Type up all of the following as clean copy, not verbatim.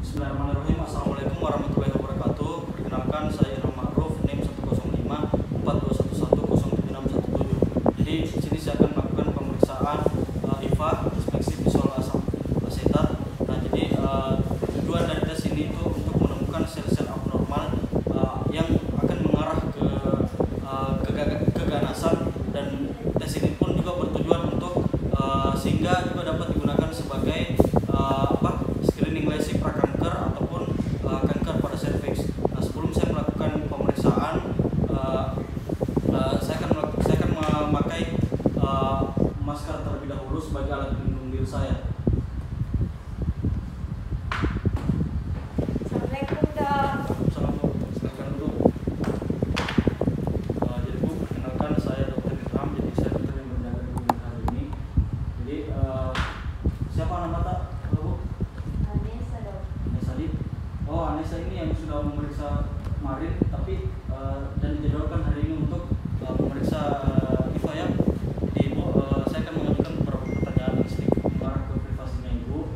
Bismillahirrahmanirrahim. Assalamualaikum warahmatullahi wabarakatuh. Perkenalkan, saya Irfan Ma'ruf, NIM 105 42110767. Jadi di sini saya akan melakukan pemeriksaan IVA, inspeksi visual asam asetat. Nah, jadi tujuan dari tes ini itu untuk menemukan sel-sel abnormal yang akan mengarah ke keganasan, dan tes ini pun juga bertujuan untuk sehingga juga dapat digunakan sebagai screening lesi prakanker ataupun kanker pada serviks. Nah, sebelum saya melakukan pemeriksaan, saya akan memakai masker terlebih dahulu sebagai alat pelindung diri saya. Assalamualaikum, Dok. Assalamualaikum, silakan duduk. Jadi Bu, perkenalkan saya Dr. Irham. Jadi saya dokter yang berjaga di klinik hari ini. Jadi siapa nama tak? Bu? Anessa, Dok. Anessa. Oh, Anessa ini yang sudah memeriksa kemarin, tapi dan dijadwalkan hari ini untuk memeriksa IVA ya. Jadi Ibu, saya akan mengajukan beberapa pertanyaan yang sedikit mengarah ke privasinya Ibu.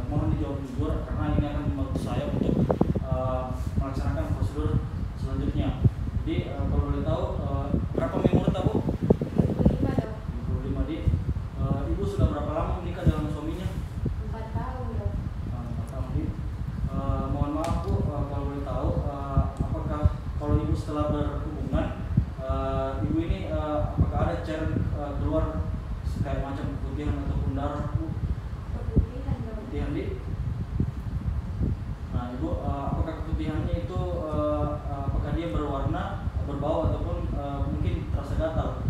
Mohon dijawab jujur karena ini akan membantu saya untuk melaksanakan prosedur selanjutnya. Jadi kalau boleh tahu berapa memur Bu? 25, Dok. 25. Ibu sudah berapa lama menikah dengan suaminya? 4 tahun, Dok. 4 tahun. Mohon maaf Bu, kalau boleh tahu apakah kalau Ibu setelah berhubungan Ibu ini apakah ada cairan keluar kayak macam keputihan ataupun darah Bu? Keputihan, Dok. Keputihan Nah Ibu, apakah keputihannya itu apakah dia berwarna, berbau ataupun mungkin terasa gatal?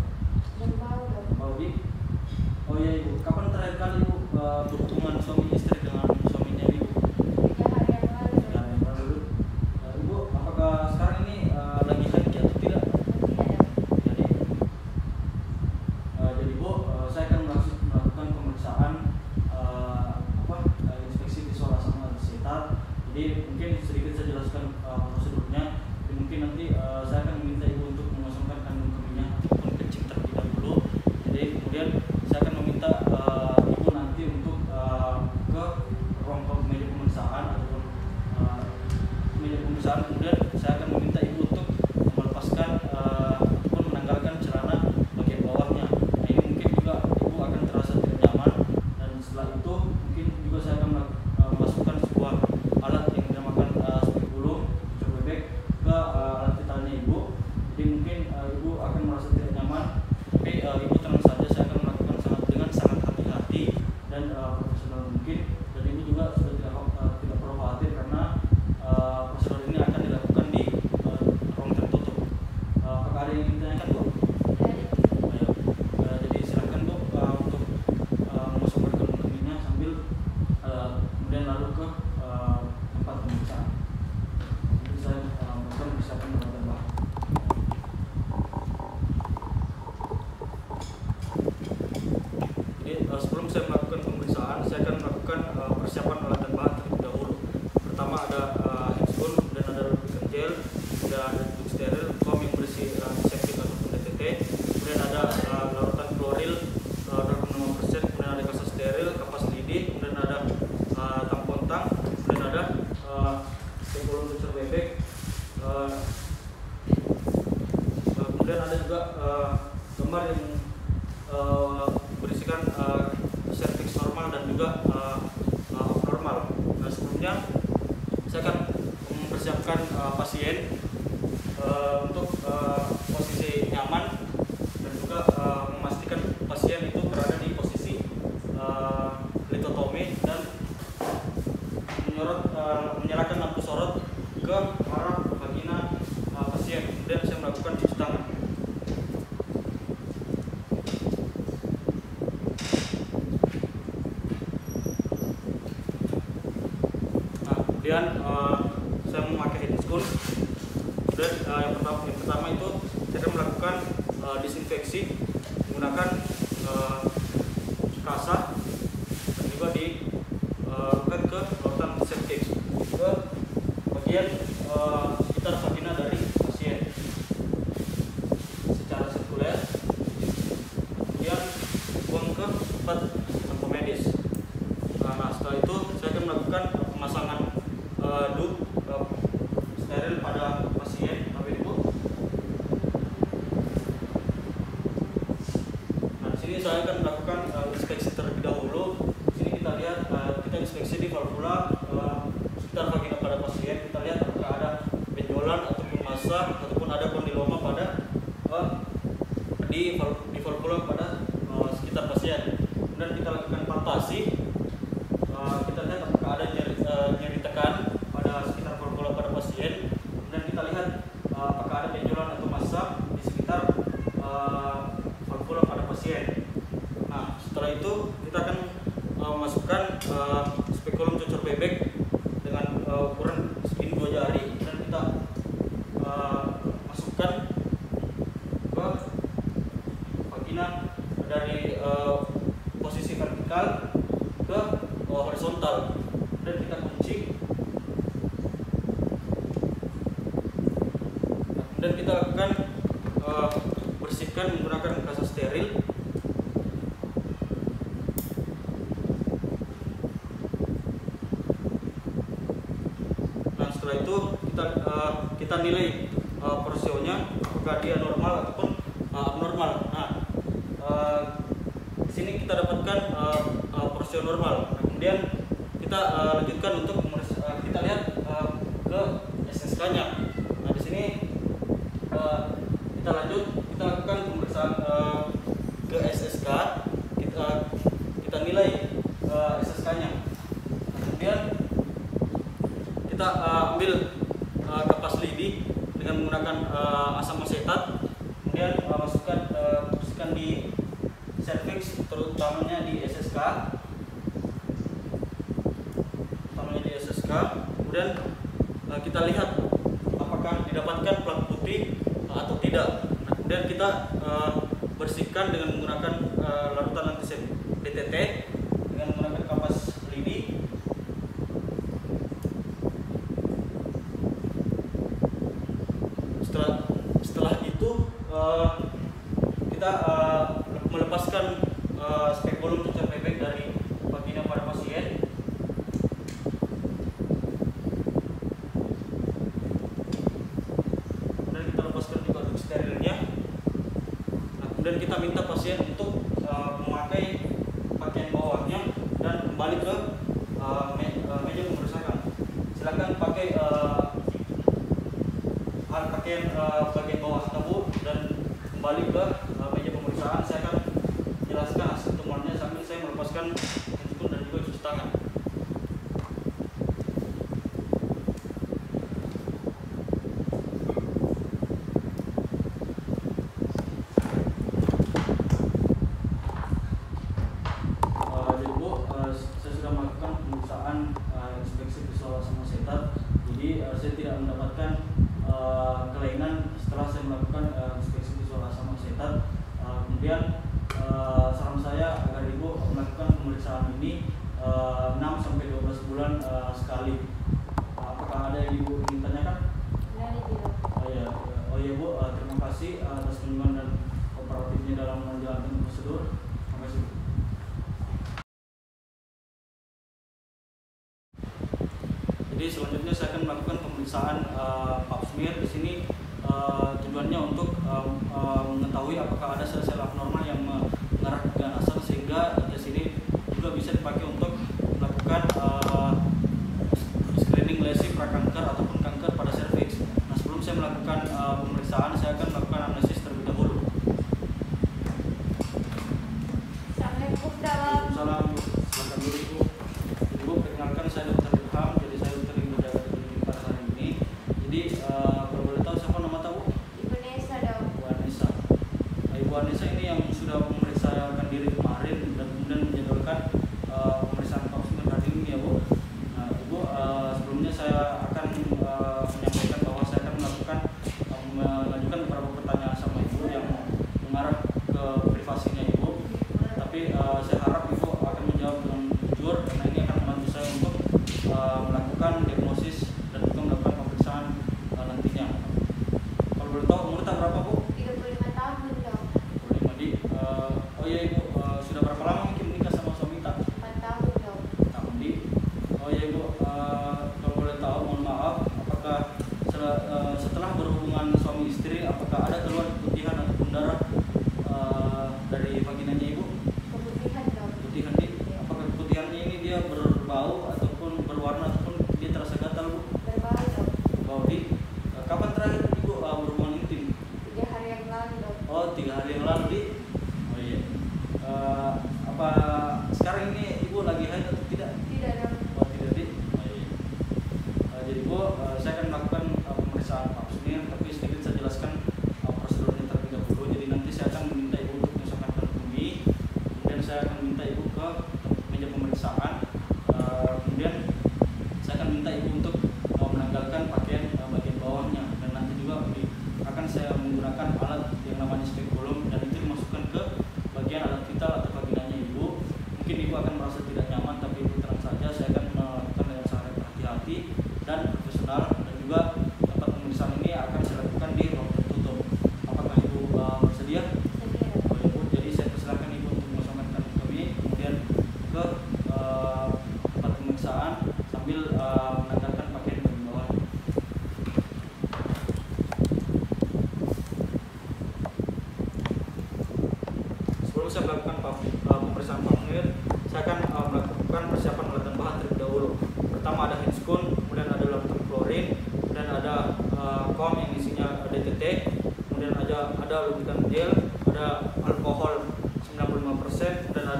Berbau, Dok. Bau Oh iya Ibu, kapan terakhir kali Ibu berhubungan suami istri dengan suaminya Ibu? 3 hari yang lalu, Dok. Yang lalu. Ibu, apakah sekarang ini lagi haid atau tidak? Tidak, Dok. Jadi Bu, saya akan melakukan pemeriksaan inspeksi visual asam asetat. Jadi mungkin sedikit saya jelaskan prosedurnya. Jadi mungkin nanti saya akan meminta Ibu untuk mengosongkan kandung kemihnya ataupun kencing terlebih dahulu. Jadi kemudian saya akan meminta Ibu nanti untuk ke ruang meja pemeriksaan ataupun meja pemeriksaan. Kemudian saya akan meminta Ibu untuk melepaskan ataupun menanggalkan celana bagian bawahnya. Nah, ini mungkin juga Ibu akan terasa tidak nyaman, dan setelah itu mungkin juga saya akan memasukkan sebuah alat yang dinamakan spekulum ucur bebek ke alat vitalnya Ibu. Jadi mungkin Ibu akan merasa tidak nyaman, tapi Ibu tenang saja, saya akan melakukan dengan sangat hati-hati dan profesional mungkin. Dan Ibu juga sudah tidak perlu khawatir karena prosedur ini akan dilakukan di ruang tertutup. Apakah ada yang ingin ditanyakan Bu? Ayo. Jadi silakan Bu untuk memasukkan kandung kemihnya sambil kemudian lalu ke tempat pemeriksaan. Jadi saya melakukan persiapan dan bahan. Jadi sebelum saya melakukan pemeriksaan, saya akan melakukan persiapan alat dan bahan terlebih dahulu. Pertama ada handscoon, dan ada lubrikan gel, dan ada tube steril, foam yang berisi antiseptik ataupun DTT, kemudian ada larutan kloril 25%, kemudian ada kasa steril, kapas lidi, kemudian ada tampon tang, kemudian ada spekulum ucur bebek, kemudian ada juga gambar yang berisikan serviks normal dan juga abnormal. Nah, sebelumnya saya akan mempersiapkan pasien untuk posisi nyaman dan juga memastikan pasien itu berada di posisi litotomi dan menyerahkan lampu sorot ke arah vagina pasien. Kemudian saya melakukan cuci tangan. Kemudian saya memakai handscoon. Kemudian yang pertama itu saya akan melakukan disinfeksi menggunakan kasa dan juga dilakukan ke larutan septik ke bagian sekitar vagina dari pasien secara sirkuler. Kemudian buang ke tempat medis. Nah, setelah itu saya akan melakukan pemasangan sini saya akan melakukan inspeksi terlebih dahulu. Di sini kita lihat kita inspeksi di valvula sekitar vagina pada pasien. Kita lihat apakah ada benjolan ataupun massa ataupun ada kondiloma pada di valvula pada sekitar pasien. Kemudian kita lakukan palpasi. Kita lihat apakah ada nyeri tekan pada sekitar valvula pada pasien. Kemudian kita lihat apakah ada benjolan atau massa di sekitar valvula pada pasien. Nah, setelah itu kita akan masukkan spekulum cucur bebek dengan ukuran segini 2 jari dan kita masukkan ke vagina dari posisi vertikal ke horizontal dan kita kunci. Dan kita akan bersihkan menggunakan kasa steril. Nah, setelah itu kita nilai porsionya apakah dia normal ataupun abnormal. Nah, di sini kita dapatkan porsio normal. Nah, kemudian kita lanjutkan untuk kita lihat ke SSK-nya. Nah, di sini kita lanjut, kita lakukan pemeriksaan ke SSK, kita nilai SSK-nya. Nah, kemudian kita ambil kapas lidi dengan menggunakan asam asetat, kemudian masukkan di serviks, terutamanya di SSK, kemudian kita lihat apakah didapatkan plak putih atau tidak. Nah, kemudian kita bersihkan dengan menggunakan larutan antiseptik PTT dengan menggunakan kapas lidi. Setelah itu kita melepaskan spekulum cucur bebek dari vagina pada pasien. Sterilnya. Nah, kemudian kita minta pasien untuk memakai pakaian bawahnya dan kembali ke meja pemeriksaan. Silakan pakai pakaian bagian bawah tubuh dan kembali ke meja pemeriksaan. Saya akan jelaskan hasil temuannya sambil saya melepaskan handphone dan juga cuci tangan. Inspeksi visual asam asetat, jadi saya tidak mendapatkan kelainan setelah saya melakukan inspeksi visual asam asetat. Kemudian saran saya agar ibu melakukan pemeriksaan ini 6-12 bulan sekali. Apakah ada yang ibu ingin tanyakan? Oh ya Bu, terima kasih atas kunjungan dan kooperatifnya dalam menjalankan prosedur. Terima kasih. Jadi selanjutnya saya akan melakukan pemeriksaan pap smear. Di sini tujuannya untuk mengetahui apakah ada sel-sel abnormal yang mengarah ke ganasan, sehingga tes ini juga bisa dipakai untuk melakukan screening lesi prakanker ataupun kanker pada serviks. Nah, sebelum saya melakukan pemeriksaan, saya akan melakukan anamnesis terlebih dahulu. Assalamualaikum dalam. Salam, silakan dulu Ibu. Ibu, perkenalkan saya Dr. Ilham. Jadi saya dokter yang menjaga klinik pada hari ini. Jadi kalau boleh tahu siapa nama tahu? Ibu Nesa dong. Bu Anissa. Nah, Ibu Anissa ini yang sudah memeriksakan diri kemarin dan kemudian menjadwalkan pemeriksaan pap smear hari ini ya Bu. Nah, Ibu, sebelumnya saya akan menyampaikan bahwa saya akan melanjutkan beberapa pertanyaan sama Ibu yang mengarah ke privasinya Ibu. Tapi saya harap Ibu akan menjawab dengan jujur, karena ini akan membantu saya untuk melakukan diagnosis dan juga melakukan pemeriksaan nantinya. Kalau boleh tahu umurnya berapa Bu? 35 tahun dong. 25 di. Oh iya Ibu, sudah berapa lama mungkin menikah sama suami tak? 4 tahun dong. Tahun di. Oh iya Ibu, kalau boleh tahu, mohon maaf, apakah setelah berhubungan suami istri, apakah ada keluar putihan ataupun darah dari vaginanya Ibu?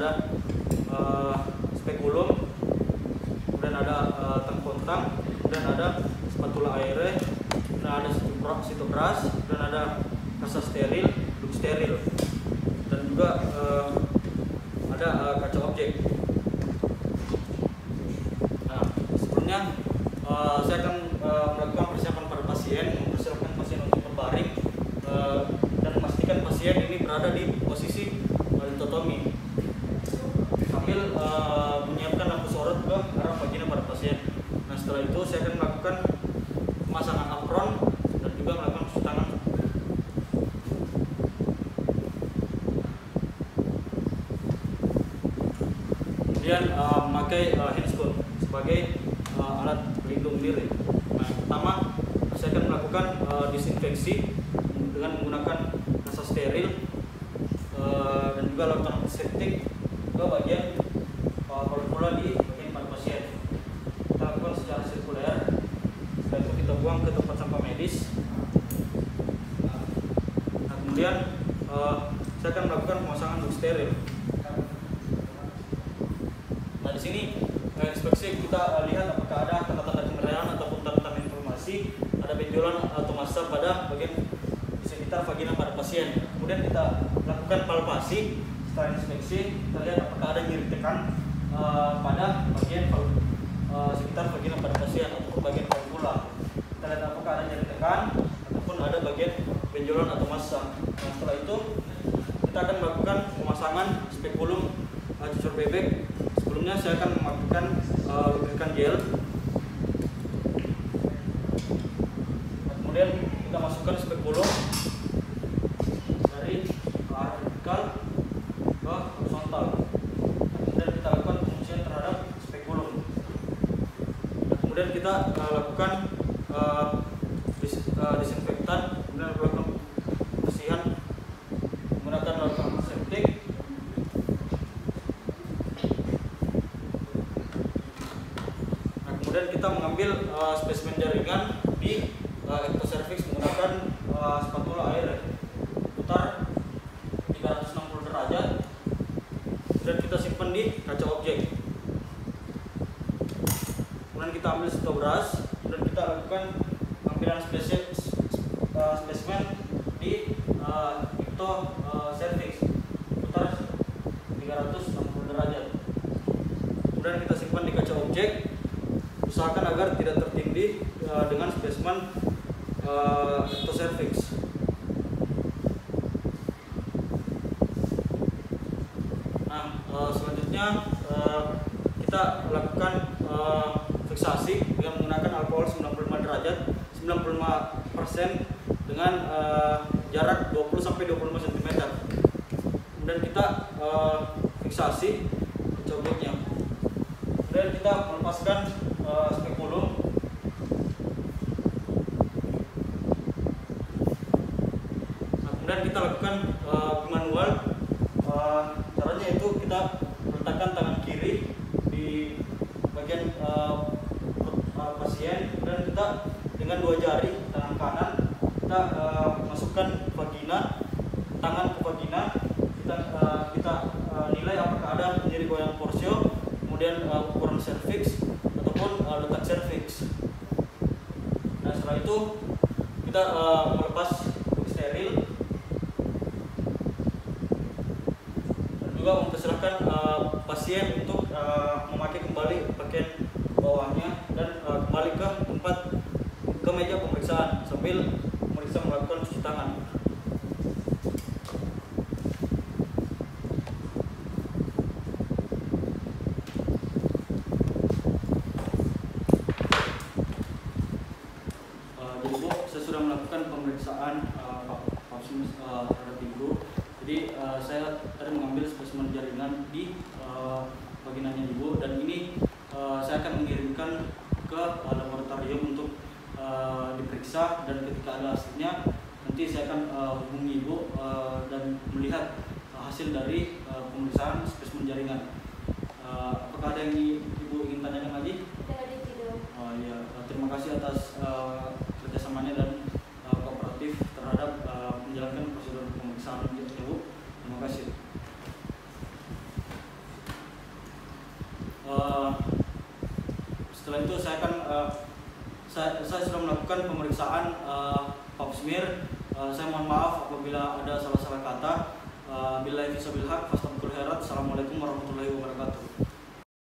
ada spekulum, kemudian ada tengkontang, kemudian ada spatula aere, kemudian ada sitobras, dan ada kasa steril, duk steril, dan juga ada kaca objek. Nah, sebelumnya saya akan melakukan persiapan pada pasien, mempersiapkan pasien untuk berbaring dan memastikan pasien ini berada di posisi litotomi sambil menyiapkan lampu sorot ke arah vagina pada pasien. Nah, setelah itu saya akan melakukan pemasangan apron dan juga melakukan cuci tangan. Kemudian memakai handscoon sebagai alat pelindung diri. Nah, pertama saya akan melakukan disinfeksi dengan menggunakan kasa steril dan juga lakukan antiseptik ke bagian pula di bagian pada pasien. Kita lakukan secara sirkuler. Setelah itu kita buang ke tempat sampah medis. Nah, kemudian saya akan melakukan pemasangan duk steril. Nah, di sini inspeksi kita lihat apakah ada tanda-tanda kemerahan ataupun tanda-tanda informasi ada benjolan atau massa pada bagian di sekitar vagina pada pasien. Kemudian kita lakukan palpasi. Setelah inspeksi kita lihat apakah ada nyeri tekan pada bagian sekitar vagina pada pasien ataupun bagian valvula. Kita lihat apakah ada nyeri tekan ataupun ada bagian benjolan atau massa. Nah, setelah itu kita akan melakukan pemasangan spekulum cucur bebek. Sebelumnya saya akan memakai lubrikan gel. Kemudian kita masukkan spekulum dari arah vertikal ke horizontal. Kemudian kita lakukan penguncian terhadap spekulum. Kemudian kita lakukan disinfektan, kemudian melakukan pembersihan menggunakan larutan antiseptik. Kemudian kita mengambil spesimen jaringan di ectocervix menggunakan spatula air putar 360 derajat. Kemudian kita simpan di kaca objek. Kemudian kita ambil sitobras, kemudian kita lakukan pengambilan spesimen di ectocervix putar 360 derajat. Kemudian kita simpan di kaca objek. Usahakan agar tidak tertindih dengan spesimen ectocervix. Nah, selanjutnya kita lakukan fiksasi dengan menggunakan alkohol 95 derajat 95% dengan jarak 20-25 cm. Kemudian kita fiksasi kaca objeknya. Kemudian kita melepaskan spekulum. Nah, kemudian kita lakukan manual. Caranya itu kita letakkan tangan kiri di bagian pasien, kemudian kita dengan dua jari tangan kanan kita masukkan vagina, tangan ke vagina, kita nilai apakah ada nyeri goyang porsio, kemudian ukuran cervix ataupun letak cervix. Nah, setelah itu kita melepas duk steril dan juga mempersilahkan pasien untuk memakai kembali pakaian bawahnya dan kembali ke meja pemeriksaan sambil memeriksa melakukan cuci tangan. Saya sudah melakukan pemeriksaan vaksin terhadap ibu. Jadi saya tadi mengambil spesimen jaringan di vaginanya ibu, dan ini saya akan mengirimkan ke laboratorium untuk diperiksa, dan ketika ada hasilnya nanti saya akan hubungi ibu dan melihat hasil dari pemeriksaan spesimen jaringan. Apakah ada yang ibu ingin tanyakan lagi? Ya, terima kasih atas kerjasamanya dan kooperatif terhadap menjalankan prosedur pemeriksaan ibu. Terima kasih. Setelah itu saya akan saya sudah melakukan pemeriksaan pap smear. Saya mohon maaf apabila ada salah-salah kata. Billahi fisabilillah, fastabqul khairat. Assalamualaikum warahmatullahi wabarakatuh.